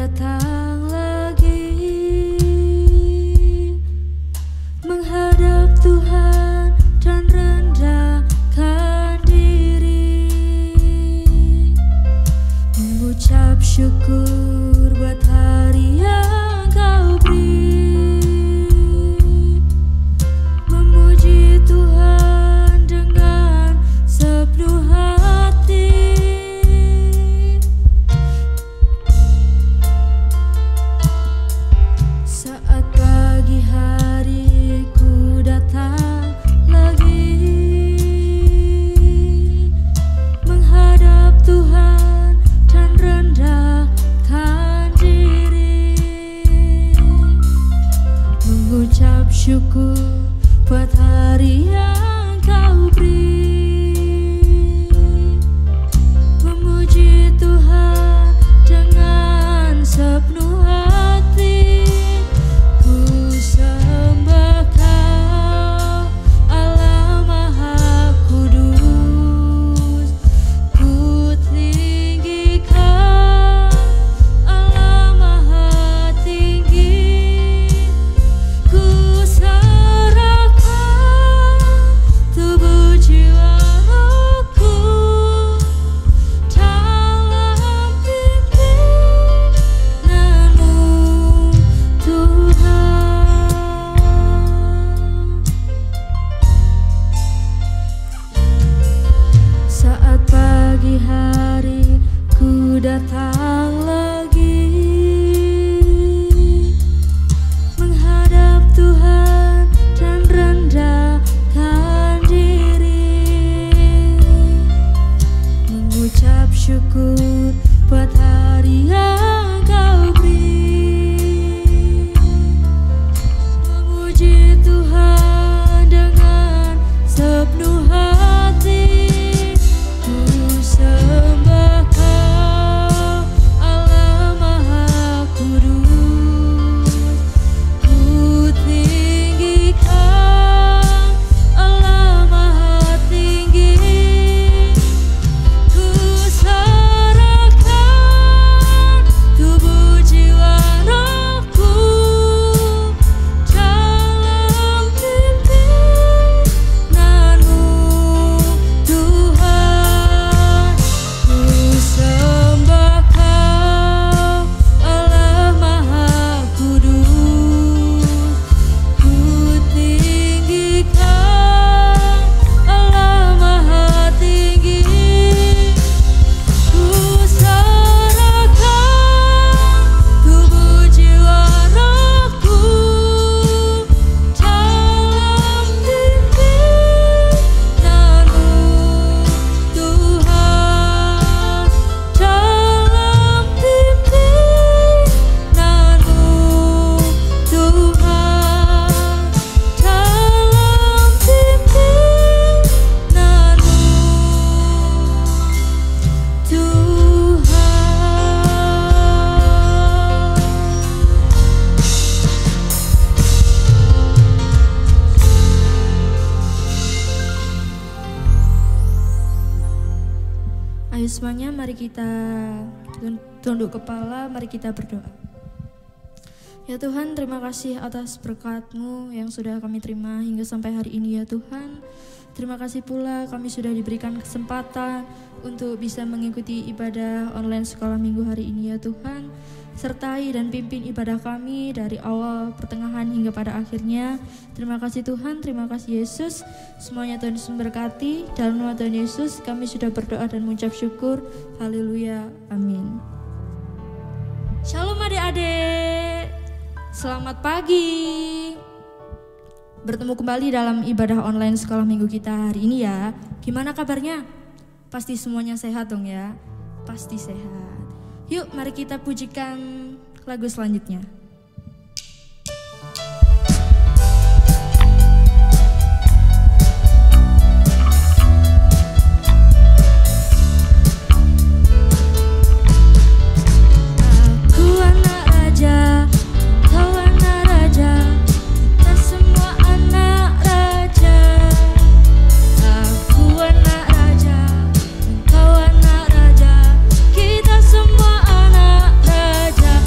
datang lagi menghadap Tuhan dan rendahkan diri, mengucap syukur buat hari yang Kau beri, memuji Tuhan dengan sepenuh hati. Saat pagi hari ku datang lagi menghadap Tuhan dan rendahkan diri, mengucap syukur buat hari yang Kau beri, memuji Tuhan dengan sepenuh hati. Ku sembah Kau, Allah Maha Kudus. Ku tinggikan Allah Maha Tinggi. Ku serahkan tubuh jiwa rohku dalam pimpinanmu Tuhan. Saat pagi hari ku datang lagi menghadap Tuhan dan rendahkan diri, mengucap syukur buat hari yang Kau beri, memuji Tuhan dengan sepenuh hati. Ku sembah Kau, Allah Maha Kudus. Ku tinggikan Allah Maha Tinggi. Ku serahkan tubuh jiwa rohku dalam pimpinanmu Tuhan. Ku sembah Kau, Allah Maha Kudus. Ku tinggikan Allah Maha Tinggi. Ku serahkan tubuh jiwa rohku dalam pimpinanmu Tuhan, dalam pimpinanmu Tuhan, dalam pimpinanmu Tuhan. Ayo semuanya, mari kita tunduk kepala, mari kita berdoa. Ya Tuhan, terima kasih atas berkat-Mu yang sudah kami terima hingga sampai hari ini ya Tuhan. Terima kasih pula kami sudah diberikan kesempatan untuk bisa mengikuti ibadah online sekolah minggu hari ini ya Tuhan. Sertai dan pimpin ibadah kami dari awal, pertengahan hingga pada akhirnya. Terima kasih Tuhan, terima kasih Yesus. Semuanya Tuhan Yesus memberkati. Dalam nama Tuhan Yesus kami sudah berdoa dan mengucap syukur. Haleluya, amin. Shalom adik-adik, selamat pagi. Bertemu kembali dalam ibadah online sekolah minggu kita hari ini ya. Gimana kabarnya? Pasti semuanya sehat dong ya. Pasti sehat. Yuk mari kita pujikan lagu selanjutnya. Aku anak raja, kau anak raja, kita semua anak raja. Aku anak raja, kau anak raja, kita semua anak raja.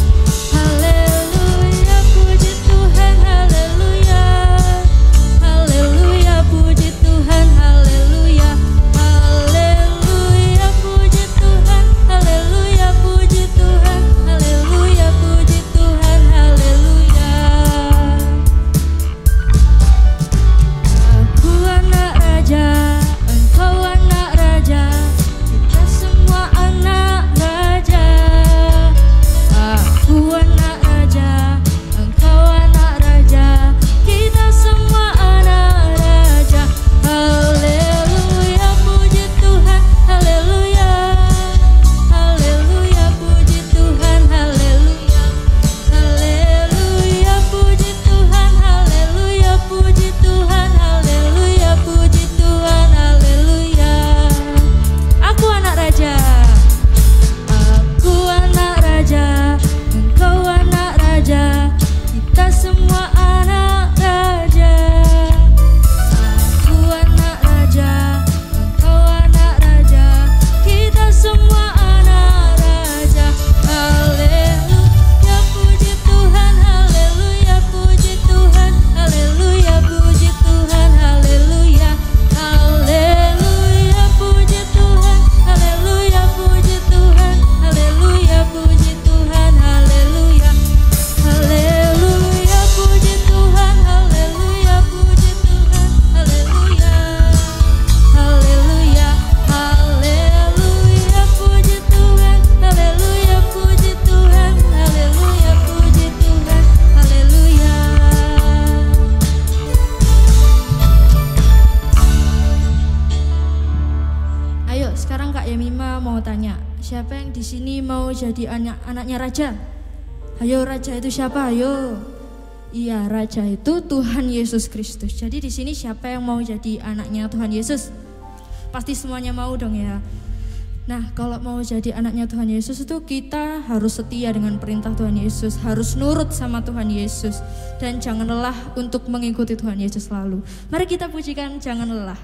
sini mau jadi anaknya raja? Ayo, raja itu siapa? Ayo. Iya, raja itu Tuhan Yesus Kristus. Jadi di sini siapa yang mau jadi anaknya Tuhan Yesus? Pasti semuanya mau dong ya. Nah, kalau mau jadi anaknya Tuhan Yesus itu kita harus setia dengan perintah Tuhan Yesus, harus nurut sama Tuhan Yesus, dan jangan lelah untuk mengikuti Tuhan Yesus selalu. Mari kita pujikan Jangan Lelah.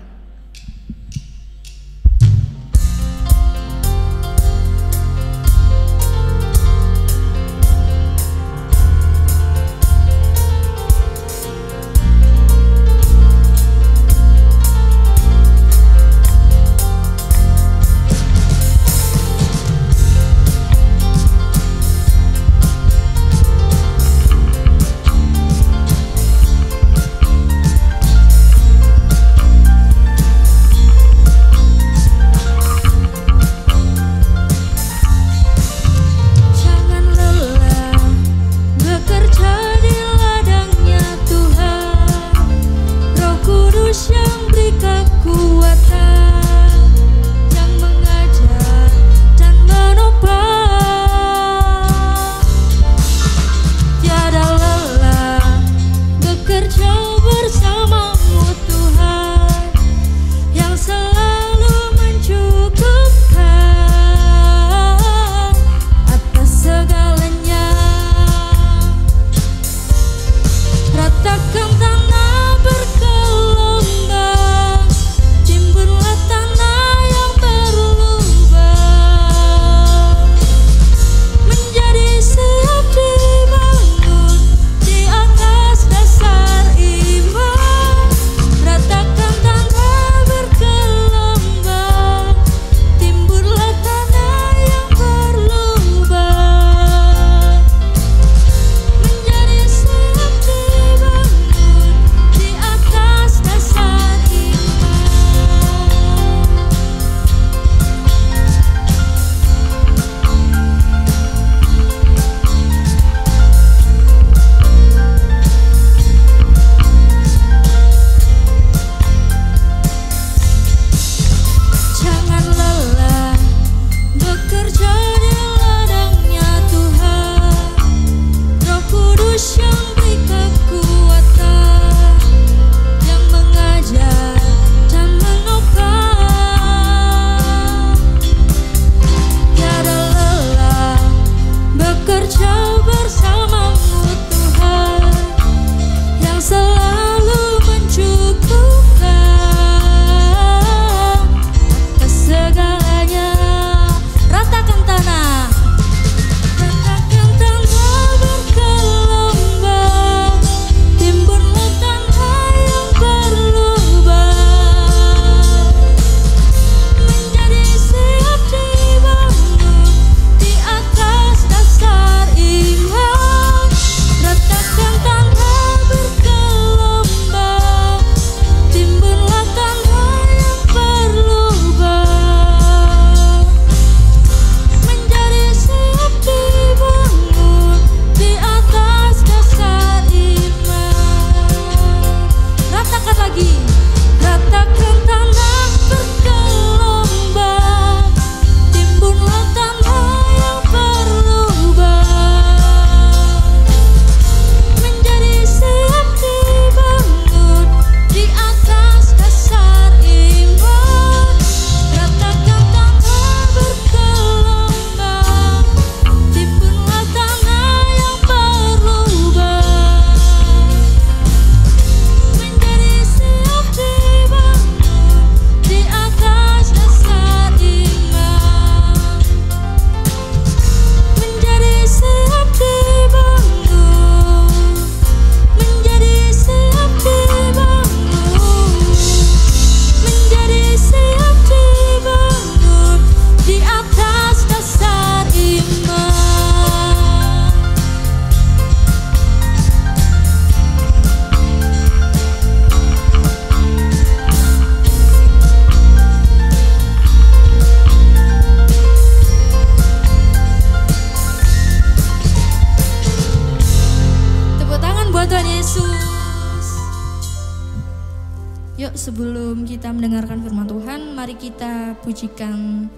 Sebelum kita mendengarkan firman Tuhan, mari kita pujikan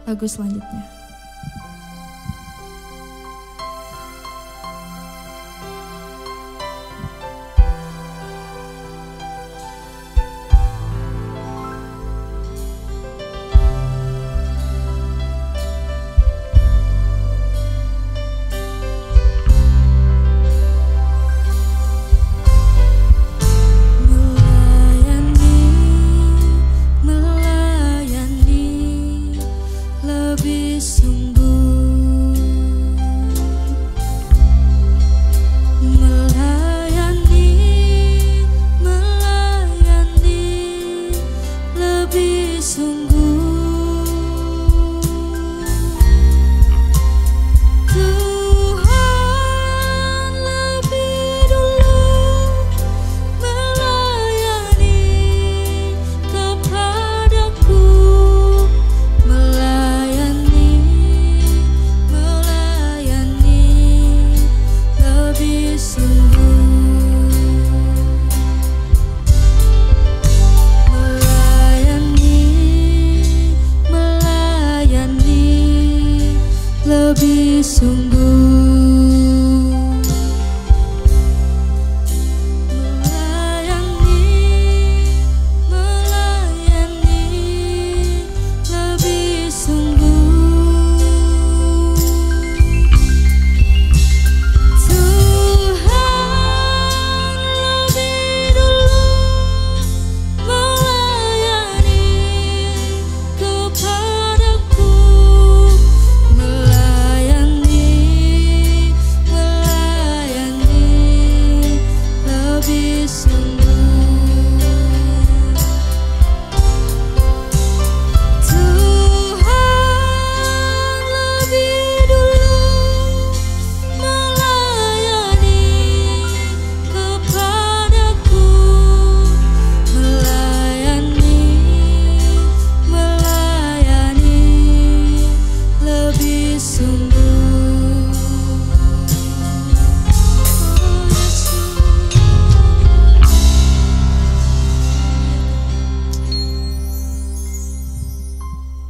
lagu selanjutnya. lebih sungguh.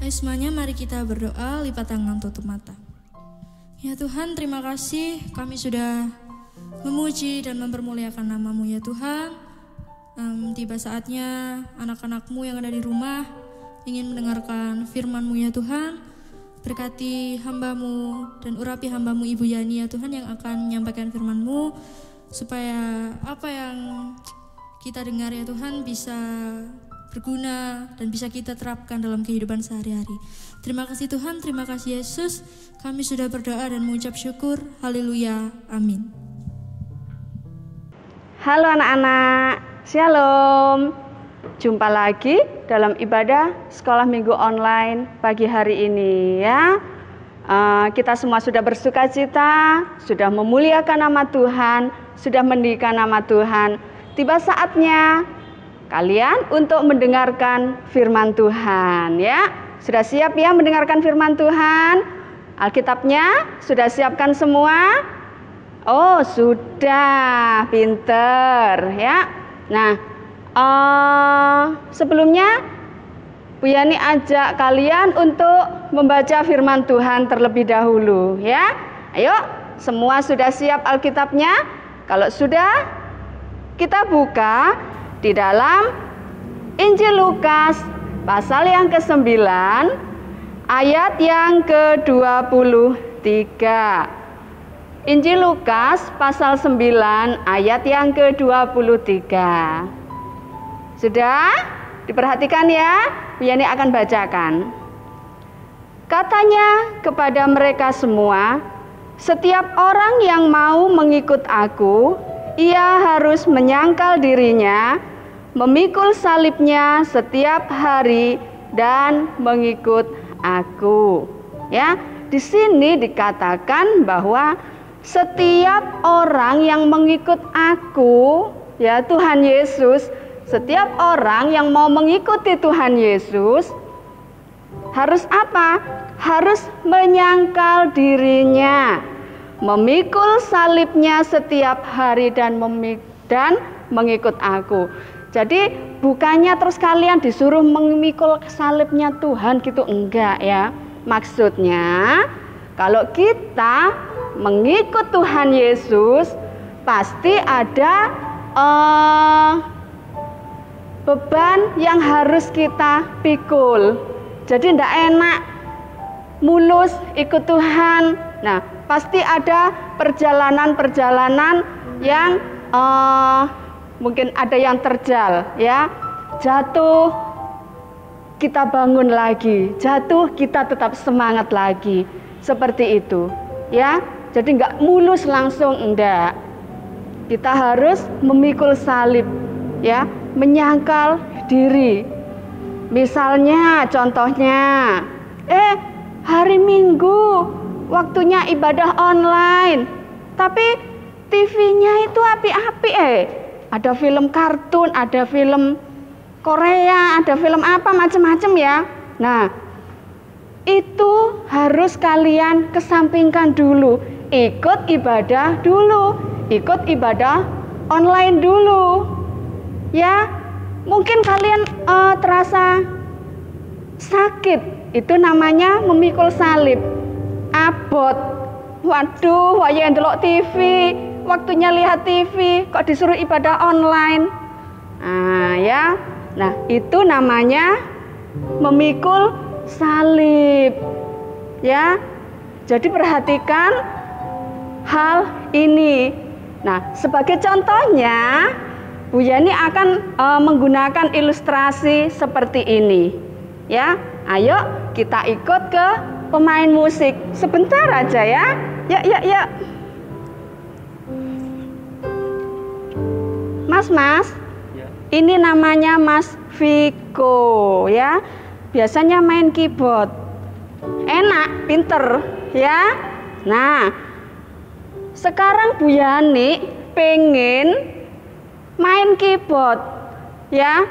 Semuanya mari kita berdoa, lipat tangan, tutup mata. Ya Tuhan, terima kasih kami sudah memuji dan mempermuliakan nama-Mu ya Tuhan. Tiba saatnya anak-anak-Mu yang ada di rumah ingin mendengarkan firman-Mu ya Tuhan. Berkati hamba-Mu dan urapi hamba-Mu Ibu Yani ya Tuhan yang akan menyampaikan firman-Mu, supaya apa yang kita dengar ya Tuhan bisa berguna dan bisa kita terapkan dalam kehidupan sehari-hari. Terima kasih Tuhan, terima kasih Yesus. Kami sudah berdoa dan mengucap syukur. Haleluya, amin. Halo anak-anak, shalom. Jumpa lagi dalam ibadah sekolah minggu online pagi hari ini ya. Kita semua sudah bersuka cita, sudah memuliakan nama Tuhan, sudah meninggikan nama Tuhan. Tiba saatnya kalian untuk mendengarkan firman Tuhan ya. Sudah siap ya mendengarkan firman Tuhan? Alkitabnya sudah siapkan semua? Oh sudah, pinter ya. Nah sebelumnya Bu Yani ajak kalian untuk membaca firman Tuhan terlebih dahulu ya. Ayo, semua sudah siap Alkitabnya? Kalau sudah, kita buka di dalam Injil Lukas pasal yang ke-9 ayat yang ke-23. Injil Lukas pasal 9 ayat yang ke-23. Sudah diperhatikan ya, Bu Yani akan bacakan. Katanya kepada mereka semua, setiap orang yang mau mengikut aku, ia harus menyangkal dirinya, memikul salibnya setiap hari dan mengikut aku. Ya, di sini dikatakan bahwa setiap orang yang mengikut aku, ya Tuhan Yesus, setiap orang yang mau mengikuti Tuhan Yesus harus apa? Harus menyangkal dirinya, memikul salibnya setiap hari dan mengikut aku. Jadi bukannya terus kalian disuruh memikul salibnya Tuhan gitu, enggak ya. Maksudnya kalau kita mengikut Tuhan Yesus pasti ada beban yang harus kita pikul. Jadi enggak enak mulus ikut Tuhan. Nah, pasti ada perjalanan-perjalanan yang mungkin ada yang terjal ya. Jatuh kita bangun lagi, jatuh kita tetap semangat lagi. Seperti itu ya. Jadi enggak mulus langsung, enggak. Kita harus memikul salib ya, menyangkal diri. Misalnya contohnya hari Minggu waktunya ibadah online, tapi TV-nya itu api-api ada film kartun, ada film Korea, ada film apa macam-macam ya. Nah, itu harus kalian kesampingkan dulu, ikut ibadah dulu, ikut ibadah online dulu ya. Mungkin kalian terasa sakit, itu namanya memikul salib. Abot Waduh, waya ndelok TV, waktunya lihat TV, kok disuruh ibadah online. Nah, ya. Nah, itu namanya memikul salib. Ya. Jadi perhatikan hal ini. Nah, sebagai contohnya, Bu Yani akan menggunakan ilustrasi seperti ini. Ya. Ayo kita ikut ke pemain musik sebentar aja ya. Ya. Mas. Ya. Ini namanya Mas Viko ya. Biasanya main keyboard. Enak, pinter ya. Nah, sekarang Bu Yani pengen main keyboard ya.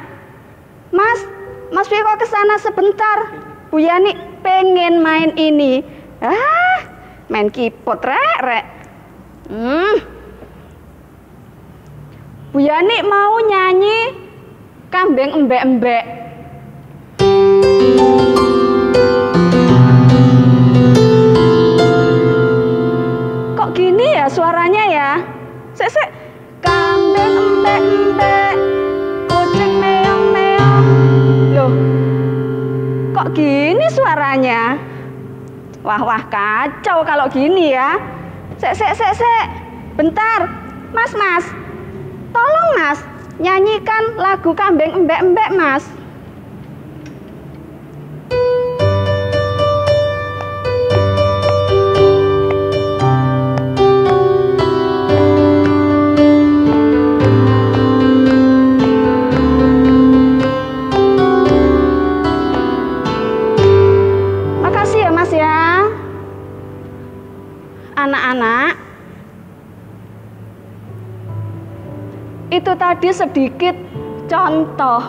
Mas Viko ke sana sebentar. Bu Yani pengen main ini. Main keyboard rek. Bu Yani mau nyanyi Kambing Embek-Embek. Kok gini ya suaranya ya? Sek. Kambing embek-embek, kucing meong-meong. Loh, kok gini suaranya? Wah kacau kalau gini ya. Sek. Bentar. Mas. Tolong Mas, nyanyikan lagu Kambing Embek-Embek Mas. Makasih ya Mas ya. Anak-anak, itu tadi sedikit contoh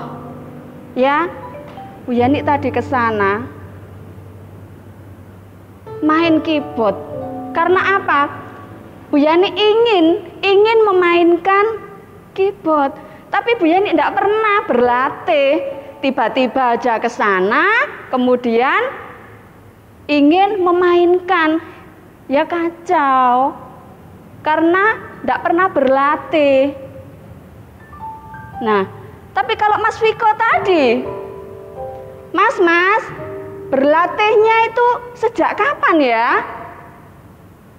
ya. Bu Yani tadi ke sana main keyboard. Karena apa? Bu Yani ingin memainkan keyboard, tapi Bu Yani tidak pernah berlatih. Tiba-tiba aja ke sana, kemudian ingin memainkan. Ya kacau. Karena tidak pernah berlatih. Nah, tapi kalau Mas Viko tadi, Mas, berlatihnya itu sejak kapan ya?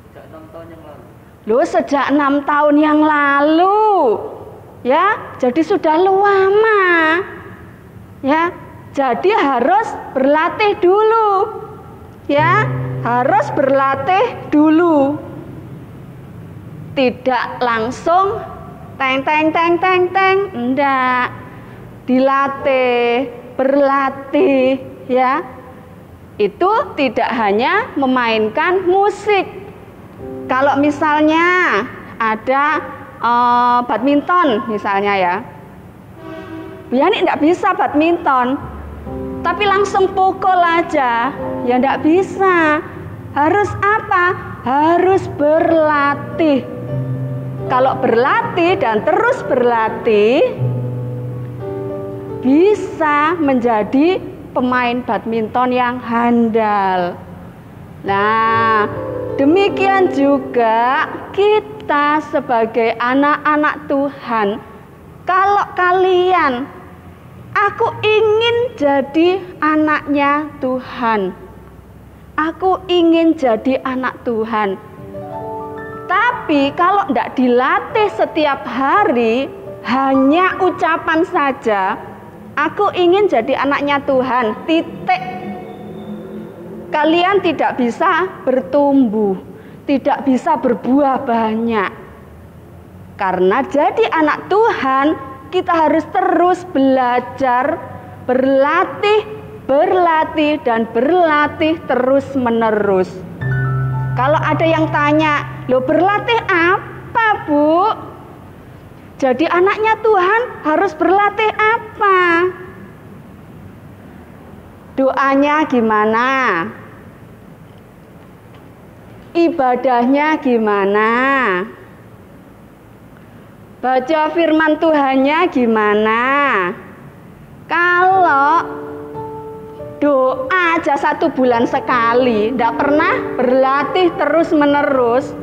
Sejak 6 tahun yang lalu. Loh, sejak 6 tahun yang lalu. Ya, jadi sudah lama. Ya, jadi harus berlatih dulu. Ya, harus berlatih dulu. Tidak langsung teng, enggak. Dilatih, berlatih ya. Itu tidak hanya memainkan musik. Kalau misalnya ada badminton misalnya ya. Bu Yani enggak bisa badminton. Tapi langsung pukul aja. Ya enggak bisa. Harus apa? Harus berlatih. Kalau berlatih dan terus berlatih, bisa menjadi pemain badminton yang handal. Nah, demikian juga kita sebagai anak-anak Tuhan. Kalau kalian, aku ingin jadi anaknya Tuhan. Aku ingin jadi anak Tuhan. Tapi kalau tidak dilatih setiap hari, hanya ucapan saja, aku ingin jadi anaknya Tuhan, titik. Kalian tidak bisa bertumbuh, tidak bisa berbuah banyak. Karena jadi anak Tuhan, kita harus terus belajar, berlatih, dan berlatih terus-menerus. Kalau ada yang tanya, loh berlatih apa Bu? Jadi anaknya Tuhan harus berlatih apa? Doanya gimana? Ibadahnya gimana? Baca firman Tuhannya gimana? Kalau doa aja 1 bulan sekali, tidak pernah berlatih terus-menerus,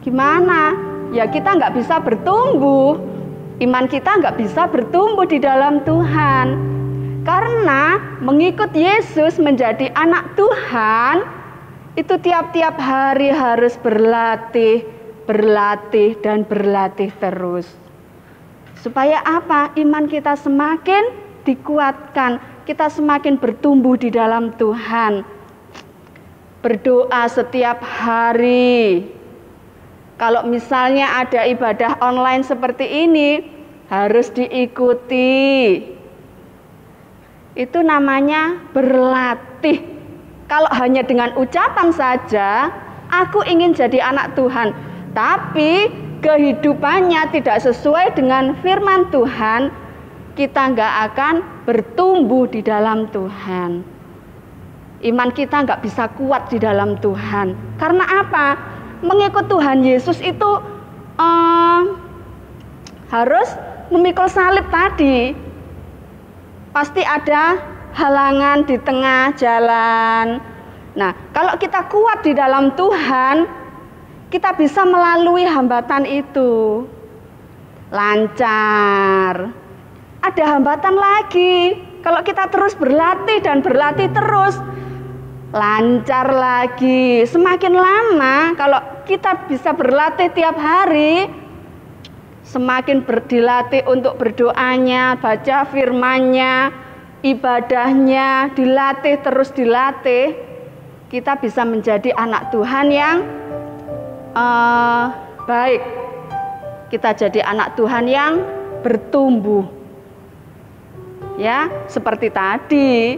gimana? Ya kita nggak bisa bertumbuh, iman kita nggak bisa bertumbuh di dalam Tuhan. Karena mengikut Yesus menjadi anak Tuhan, itu tiap-tiap hari harus berlatih, dan berlatih terus. Supaya apa? Iman kita semakin dikuatkan, kita semakin bertumbuh di dalam Tuhan. Berdoa setiap hari. Kalau misalnya ada ibadah online seperti ini, harus diikuti. Itu namanya berlatih. Kalau hanya dengan ucapan saja, aku ingin jadi anak Tuhan, tapi kehidupannya tidak sesuai dengan firman Tuhan, kita nggak akan bertumbuh di dalam Tuhan. Iman kita nggak bisa kuat di dalam Tuhan. Karena apa? Mengikut Tuhan Yesus itu harus memikul salib tadi. Pasti ada halangan di tengah jalan. Nah, kalau kita kuat di dalam Tuhan, kita bisa melalui hambatan itu. Lancar. Ada hambatan lagi. Kalau kita terus berlatih dan berlatih terus, lancar lagi. Semakin lama, kalau kita bisa berlatih tiap hari, semakin dilatih untuk berdoanya, baca firman-Nya, ibadahnya, dilatih terus dilatih, kita bisa menjadi anak Tuhan yang baik. Kita jadi anak Tuhan yang bertumbuh. Ya, seperti tadi,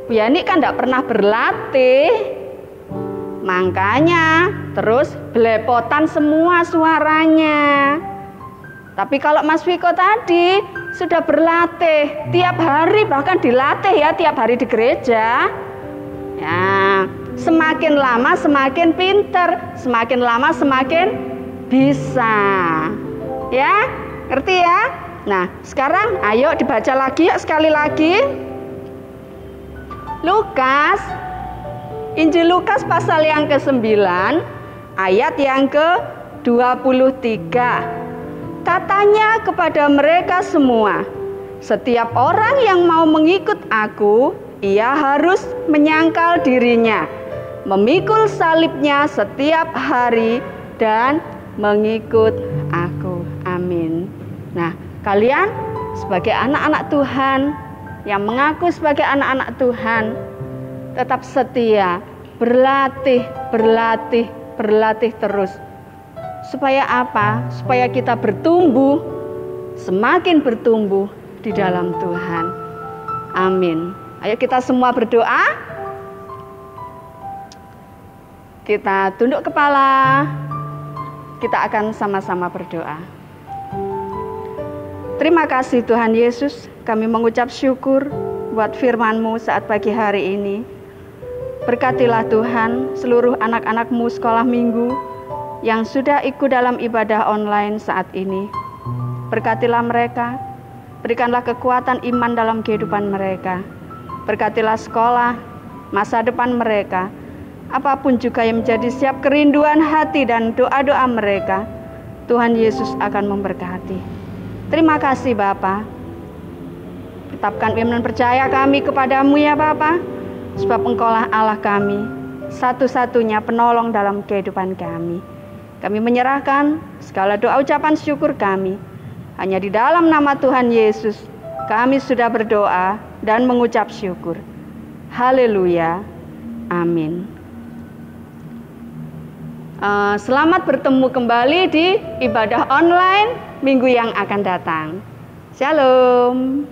Bu Yani kan tidak pernah berlatih, makanya terus belepotan semua suaranya. Tapi kalau Mas Viko tadi sudah berlatih, tiap hari bahkan dilatih ya, tiap hari di gereja. Ya, semakin lama semakin pinter, semakin lama semakin bisa. Ya, ngerti ya? Nah, sekarang ayo dibaca lagi yuk sekali lagi. Lukas, Injil Lukas pasal yang ke-9, ayat yang ke-23. Katanya kepada mereka semua, setiap orang yang mau mengikut aku, ia harus menyangkal dirinya, memikul salibnya setiap hari, dan mengikut aku. Amin. Nah, kalian sebagai anak-anak Tuhan, yang mengaku sebagai anak-anak Tuhan, tetap setia, berlatih terus. Supaya apa? Supaya kita bertumbuh, semakin bertumbuh di dalam Tuhan. Amin. Ayo kita semua berdoa. Kita tunduk kepala. Kita akan sama-sama berdoa. Terima kasih Tuhan Yesus, kami mengucap syukur buat firman-Mu saat pagi hari ini. Berkatilah Tuhan seluruh anak-anak-Mu sekolah minggu yang sudah ikut dalam ibadah online saat ini. Berkatilah mereka, berikanlah kekuatan iman dalam kehidupan mereka. Berkatilah sekolah, masa depan mereka, apapun juga yang menjadi siap kerinduan hati dan doa-doa mereka, Tuhan Yesus akan memberkati. Terima kasih Bapa. Tetapkan iman percaya kami kepadamu ya Bapa, sebab Engkaulah Allah kami, satu-satunya penolong dalam kehidupan kami. Kami menyerahkan segala doa ucapan syukur kami hanya di dalam nama Tuhan Yesus. Kami sudah berdoa dan mengucap syukur. Haleluya. Amin. Selamat bertemu kembali di ibadah online minggu yang akan datang. Shalom.